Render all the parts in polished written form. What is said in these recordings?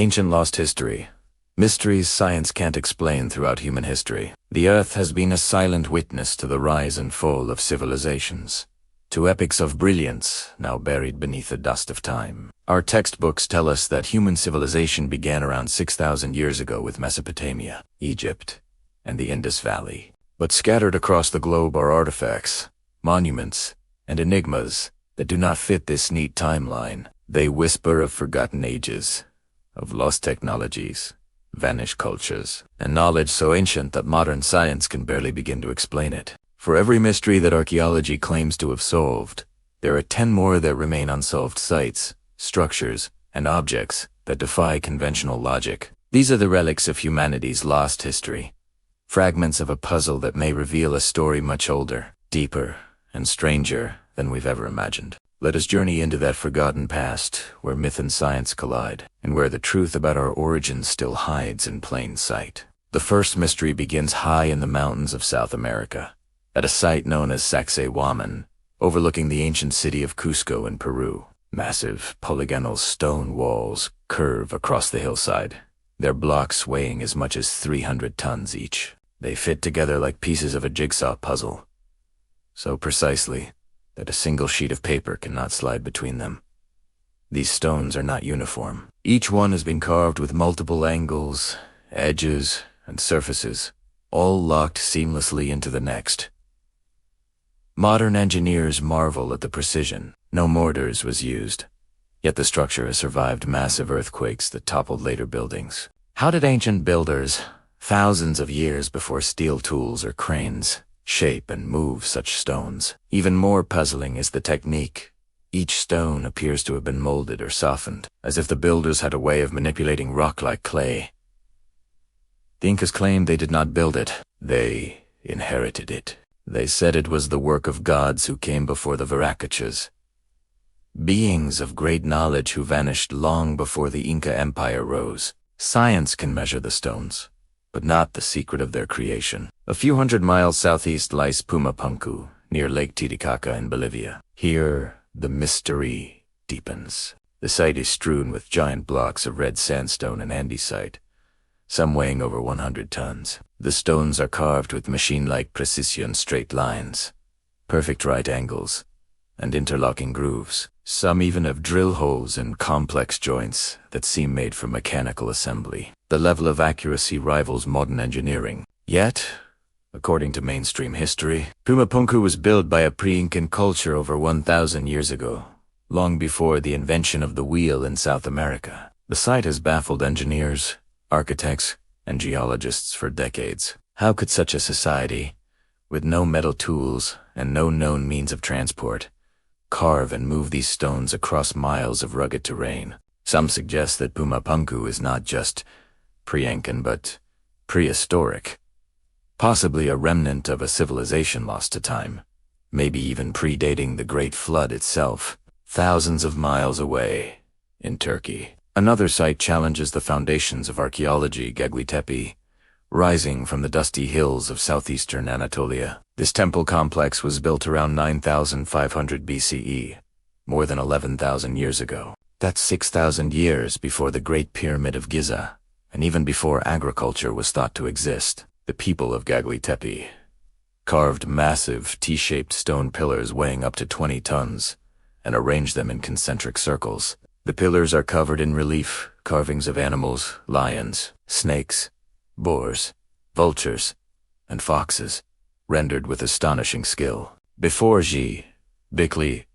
Ancient lost history. Mysteries science can't explain throughout human history. The Earth has been a silent witness to the rise and fall of civilizations, to epics of brilliance now buried beneath the dust of time. Our textbooks tell us that human civilization began around 6,000 years ago with Mesopotamia, Egypt, and the Indus Valley. But scattered across the globe are artifacts, monuments, and enigmas that do not fit this neat timeline. They whisper of forgotten ages, of lost technologies, vanished cultures, and knowledge so ancient that modern science can barely begin to explain it. For every mystery that archaeology claims to have solved, there are 10 more that remain unsolved: sites, structures, and objects that defy conventional logic. These are the relics of humanity's lost history, fragments of a puzzle that may reveal a story much older, deeper, and stranger than we've ever imagined. Let us journey into that forgotten past where myth and science collide, and where the truth about our origins still hides in plain sight. The first mystery begins high in the mountains of South America, at a site known as Sacsayhuaman, overlooking the ancient city of Cusco in Peru. Massive, polygonal stone walls curve across the hillside, their blocks weighing as much as 300 tons each. They fit together like pieces of a jigsaw puzzle, so precisely that a single sheet of paper cannot slide between them. These stones are not uniform. Each one has been carved with multiple angles, edges, and surfaces, all locked seamlessly into the next. Modern engineers marvel at the precision. No mortars was used, yet the structure has survived massive earthquakes that toppled later buildings. How did ancient builders, thousands of years before steel tools or cranes, shape and move such stones? Even more puzzling is the technique. Each stone appears to have been molded or softened, as if the builders had a way of manipulating rock like clay. The Incas claimed they did not build it, they inherited it. They said it was the work of gods who came before the Viracachas, beings of great knowledge who vanished long before the Inca Empire rose. Science can measure the stones, but not the secret of their creation. A few hundred miles southeast lies Pumapunku, near Lake Titicaca in Bolivia. Here, the mystery deepens. The site is strewn with giant blocks of red sandstone and andesite, some weighing over 100 tons. The stones are carved with machine-like precision, straight lines, perfect right angles, and interlocking grooves. Some even have drill holes and complex joints that seem made for mechanical assembly. The level of accuracy rivals modern engineering. Yet, according to mainstream history, Pumapunku was built by a pre-Incan culture over 1,000 years ago, long before the invention of the wheel in South America. The site has baffled engineers, architects, and geologists for decades. How could such a society, with no metal tools and no known means of transport, carve and move these stones across miles of rugged terrain? Some suggest that Pumapunku is not just pre-Incan but prehistoric, possibly a remnant of a civilization lost to time, maybe even predating the Great Flood itself, thousands of miles away in Turkey. Another site challenges the foundations of archaeology: Göbekli Tepe, rising from the dusty hills of southeastern Anatolia. This temple complex was built around 9,500 BCE, more than 11,000 years ago. That's 6,000 years before the Great Pyramid of Giza, and even before agriculture was thought to exist. The people of Göbekli Tepe carved massive T-shaped stone pillars weighing up to 20 tons and arranged them in concentric circles. The pillars are covered in relief carvings of animals, lions, snakes, boars, vultures, and foxes, rendered with astonishing skill. Before Göbekli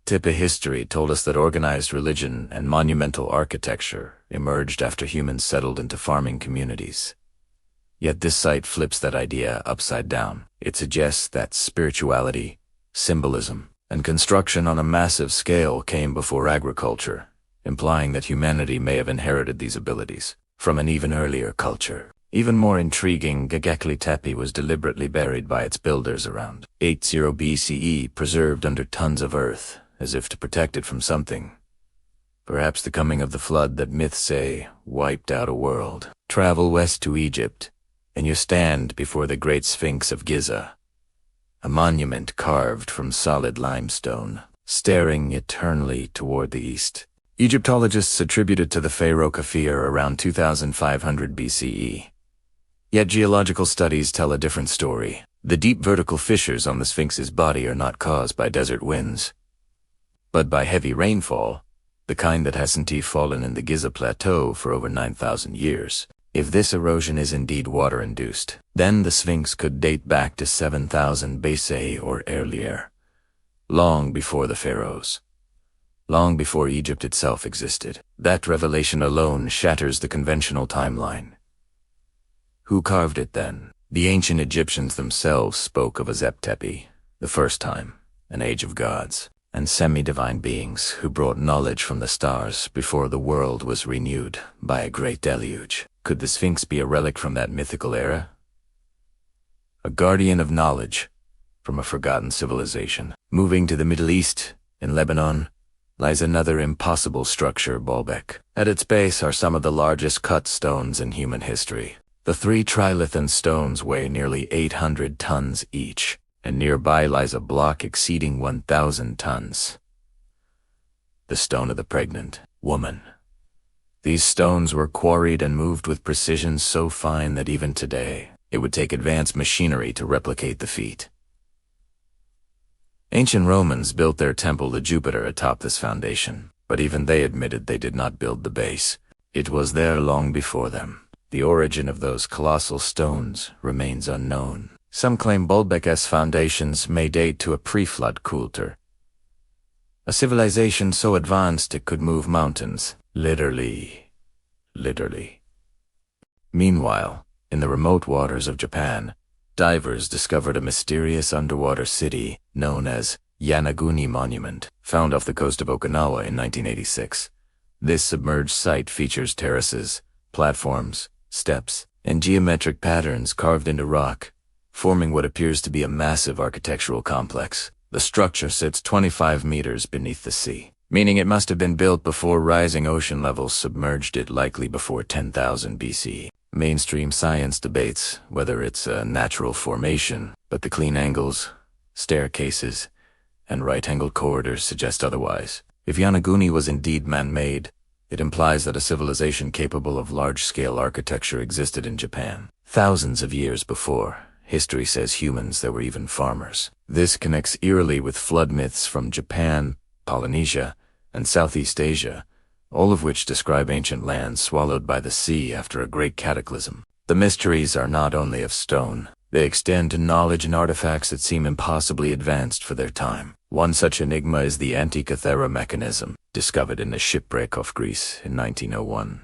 Tepe history told us that organized religion and monumental architecture emerged after humans settled into farming communities. Yet this site flips that idea upside down. It suggests that spirituality, symbolism, and construction on a massive scale came before agriculture, implying that humanity may have inherited these abilities from an even earlier culture. Even more intriguing, Göbekli Tepe was deliberately buried by its builders around 80 BCE, preserved under tons of earth, as if to protect it from something. Perhaps the coming of the flood that myths say wiped out a world. Travel west to Egypt, and you stand before the Great Sphinx of Giza, a monument carved from solid limestone, staring eternally toward the east. Egyptologists attribute it to the pharaoh Kafir around 2500 BCE. Yet geological studies tell a different story. The deep vertical fissures on the Sphinx's body are not caused by desert winds, but by heavy rainfall, the kind that hasn't fallen in the Giza Plateau for over 9,000 years. If this erosion is indeed water-induced, then the Sphinx could date back to 7,000 BC or earlier, long before the pharaohs, long before Egypt itself existed. That revelation alone shatters the conventional timeline. Who carved it then? The ancient Egyptians themselves spoke of a Zep-Tepi, the first time, an age of gods, and semi-divine beings who brought knowledge from the stars before the world was renewed by a great deluge. Could the Sphinx be a relic from that mythical era? A guardian of knowledge from a forgotten civilization. Moving to the Middle East, in Lebanon, lies another impossible structure, Baalbek. At its base are some of the largest cut stones in human history. The 3 trilithon stones weigh nearly 800 tons each, and nearby lies a block exceeding 1,000 tons. The stone of the pregnant woman. These stones were quarried and moved with precision so fine that even today, it would take advanced machinery to replicate the feat. Ancient Romans built their temple to Jupiter atop this foundation, but even they admitted they did not build the base. It was there long before them. The origin of those colossal stones remains unknown. Some claim Baalbek's foundations may date to a pre-flood culture, a civilization so advanced it could move mountains, literally. Meanwhile, in the remote waters of Japan, divers discovered a mysterious underwater city known as Yanaguni Monument, found off the coast of Okinawa in 1986. This submerged site features terraces, platforms, steps, and geometric patterns carved into rock, forming what appears to be a massive architectural complex. The structure sits 25 meters beneath the sea, meaning it must have been built before rising ocean levels submerged it, likely before 10,000 BC. Mainstream science debates whether it's a natural formation, but the clean angles, staircases, and right-angled corridors suggest otherwise. If Yanaguni was indeed man-made, it implies that a civilization capable of large-scale architecture existed in Japan. Thousands of years before, history says humans that were even farmers. This connects eerily with flood myths from Japan, Polynesia, and Southeast Asia, all of which describe ancient lands swallowed by the sea after a great cataclysm. The mysteries are not only of stone, they extend to knowledge and artifacts that seem impossibly advanced for their time. One such enigma is the Antikythera mechanism, discovered in a shipwreck off Greece in 1901.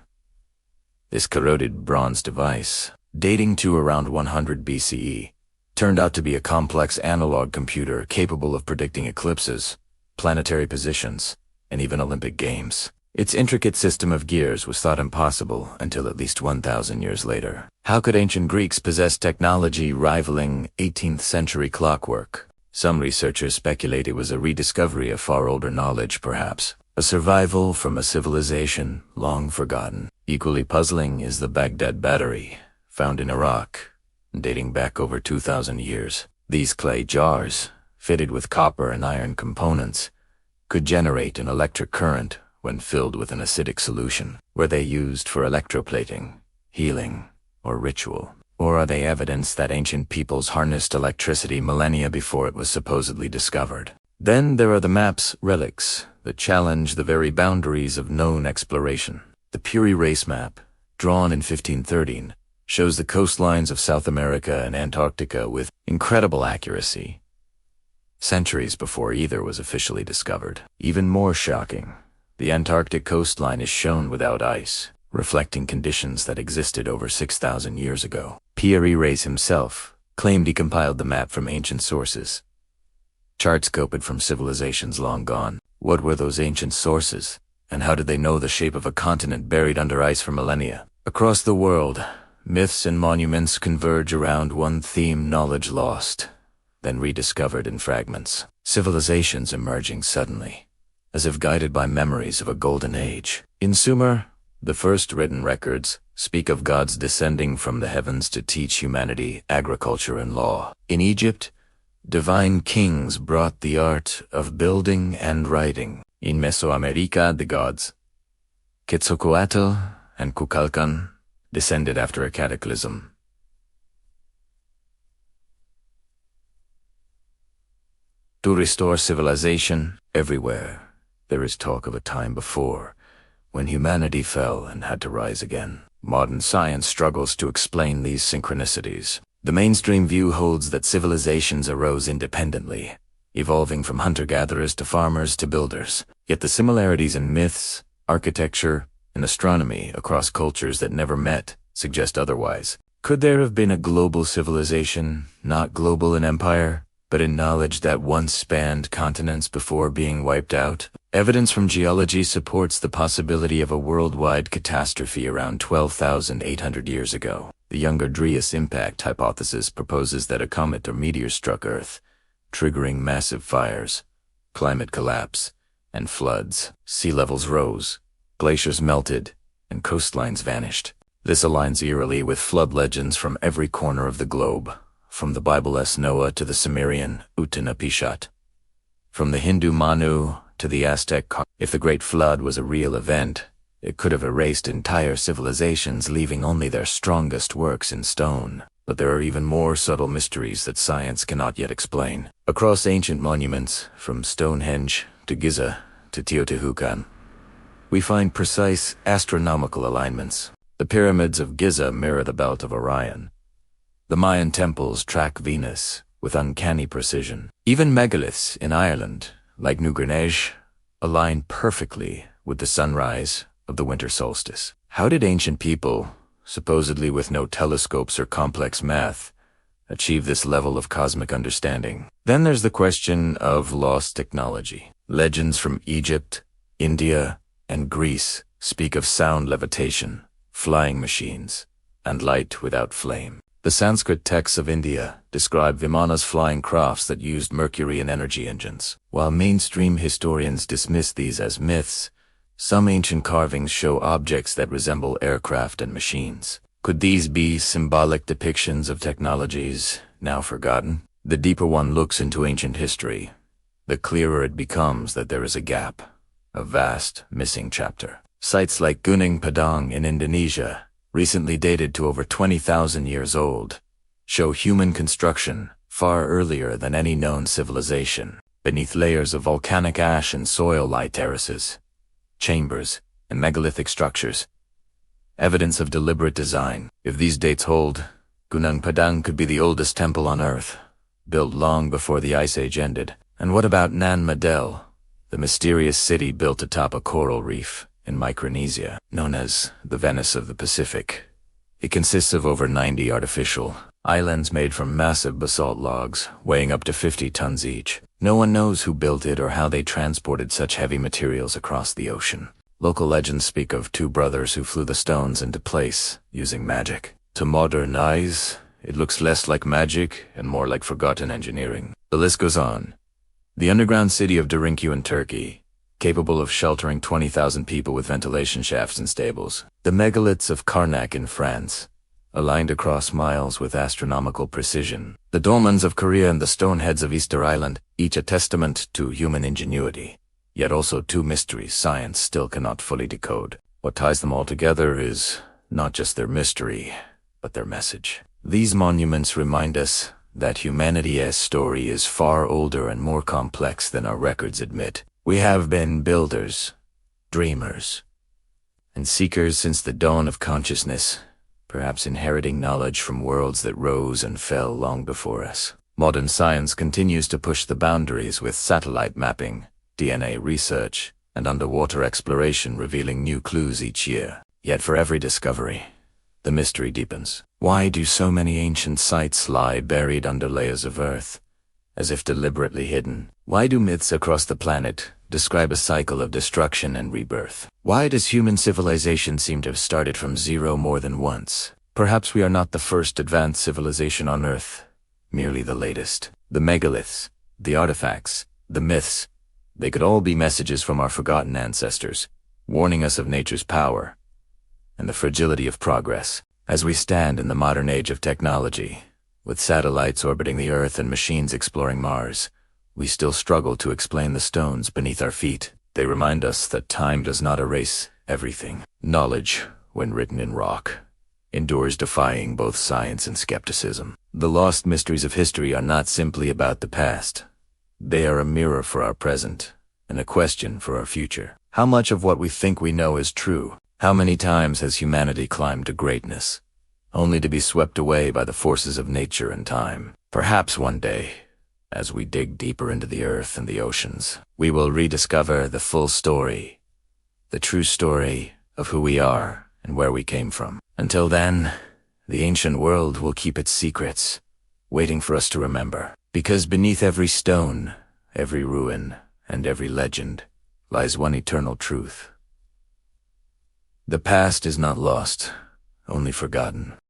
This corroded bronze device, dating to around 100 BCE, turned out to be a complex analog computer capable of predicting eclipses, planetary positions, and even Olympic Games. Its intricate system of gears was thought impossible until at least 1,000 years later. How could ancient Greeks possess technology rivaling 18th century clockwork? Some researchers speculate it was a rediscovery of far older knowledge, perhaps, a survival from a civilization long forgotten. Equally puzzling is the Baghdad Battery, found in Iraq, dating back over 2,000 years. These clay jars, fitted with copper and iron components, could generate an electric current when filled with an acidic solution. Were they used for electroplating, healing, or ritual? Or are they evidence that ancient peoples harnessed electricity millennia before it was supposedly discovered? Then there are the map's relics that challenge the very boundaries of known exploration. The Puri race map, drawn in 1513, shows the coastlines of South America and Antarctica with incredible accuracy, centuries before either was officially discovered. Even more shocking, the Antarctic coastline is shown without ice, reflecting conditions that existed over 6,000 years ago. Pierre Reyes himself claimed he compiled the map from ancient sources, charts copied from civilizations long gone. What were those ancient sources, and how did they know the shape of a continent buried under ice for millennia? Across the world, myths and monuments converge around one theme: knowledge lost, then rediscovered in fragments. Civilizations emerging suddenly, as if guided by memories of a golden age. In Sumer, the first written records speak of gods descending from the heavens to teach humanity agriculture and law. In Egypt, divine kings brought the art of building and writing. In Mesoamerica, the gods, Quetzalcoatl and Kukulkan descended after a cataclysm. To restore civilization everywhere, there is talk of a time before, when humanity fell and had to rise again. Modern science struggles to explain these synchronicities. The mainstream view holds that civilizations arose independently, evolving from hunter-gatherers to farmers to builders. Yet the similarities in myths, architecture, and astronomy across cultures that never met suggest otherwise. Could there have been a global civilization, not global in empire, but in knowledge that once spanned continents before being wiped out? Evidence from geology supports the possibility of a worldwide catastrophe around 12,800 years ago. The Younger Dryas impact hypothesis proposes that a comet or meteor struck Earth, triggering massive fires, climate collapse, and floods. Sea levels rose, glaciers melted, and coastlines vanished. This aligns eerily with flood legends from every corner of the globe, from the Bible-esque Noah to the Sumerian Utnapishtim, from the Hindu Manu to the Aztec. If the Great Flood was a real event, it could have erased entire civilizations, leaving only their strongest works in stone. But there are even more subtle mysteries that science cannot yet explain. Across ancient monuments, from Stonehenge to Giza to Teotihuacan, we find precise astronomical alignments. The pyramids of Giza mirror the belt of Orion. The Mayan temples track Venus with uncanny precision. Even megaliths in Ireland, like New Greenwich, align perfectly with the sunrise of the winter solstice. How did ancient people, supposedly with no telescopes or complex math, achieve this level of cosmic understanding? Then there's the question of lost technology. Legends from Egypt, India, and Greece speak of sound levitation, flying machines, and light without flame. The Sanskrit texts of India describe Vimanas, flying crafts that used mercury and energy engines. While mainstream historians dismiss these as myths, some ancient carvings show objects that resemble aircraft and machines. Could these be symbolic depictions of technologies now forgotten? The deeper one looks into ancient history, the clearer it becomes that there is a gap, a vast missing chapter. Sites like Gunung Padang in Indonesia, recently dated to over 20,000 years old, show human construction far earlier than any known civilization. Beneath layers of volcanic ash and soil lie terraces, chambers, and megalithic structures, evidence of deliberate design. If these dates hold, Gunung Padang could be the oldest temple on Earth, built long before the Ice Age ended. And what about Nan Madol, the mysterious city built atop a coral reef in Micronesia, known as the Venice of the Pacific? It consists of over 90 artificial islands made from massive basalt logs, weighing up to 50 tons each. No one knows who built it or how they transported such heavy materials across the ocean. Local legends speak of two brothers who flew the stones into place using magic. To modern eyes, it looks less like magic and more like forgotten engineering. The list goes on. The underground city of Derinkuyu in Turkey, capable of sheltering 20,000 people with ventilation shafts and stables. The megaliths of Karnak in France, aligned across miles with astronomical precision. The dolmens of Korea and the stone heads of Easter Island, each a testament to human ingenuity, yet also two mysteries science still cannot fully decode. What ties them all together is not just their mystery, but their message. These monuments remind us that humanity's story is far older and more complex than our records admit. We have been builders, dreamers, and seekers since the dawn of consciousness, perhaps inheriting knowledge from worlds that rose and fell long before us. Modern science continues to push the boundaries with satellite mapping, DNA research, and underwater exploration revealing new clues each year. Yet for every discovery, the mystery deepens. Why do so many ancient sites lie buried under layers of earth, as if deliberately hidden? Why do myths across the planet describe a cycle of destruction and rebirth? Why does human civilization seem to have started from zero more than once? Perhaps we are not the first advanced civilization on Earth, merely the latest. The megaliths, the artifacts, the myths, they could all be messages from our forgotten ancestors, warning us of nature's power and the fragility of progress. As we stand in the modern age of technology, with satellites orbiting the Earth and machines exploring Mars, we still struggle to explain the stones beneath our feet. They remind us that time does not erase everything. Knowledge, when written in rock, endures defying both science and skepticism. The lost mysteries of history are not simply about the past. They are a mirror for our present and a question for our future. How much of what we think we know is true? How many times has humanity climbed to greatness, only to be swept away by the forces of nature and time? Perhaps one day, as we dig deeper into the earth and the oceans, we will rediscover the full story, the true story of who we are and where we came from. Until then, the ancient world will keep its secrets, waiting for us to remember. Because beneath every stone, every ruin, and every legend lies one eternal truth. The past is not lost, only forgotten.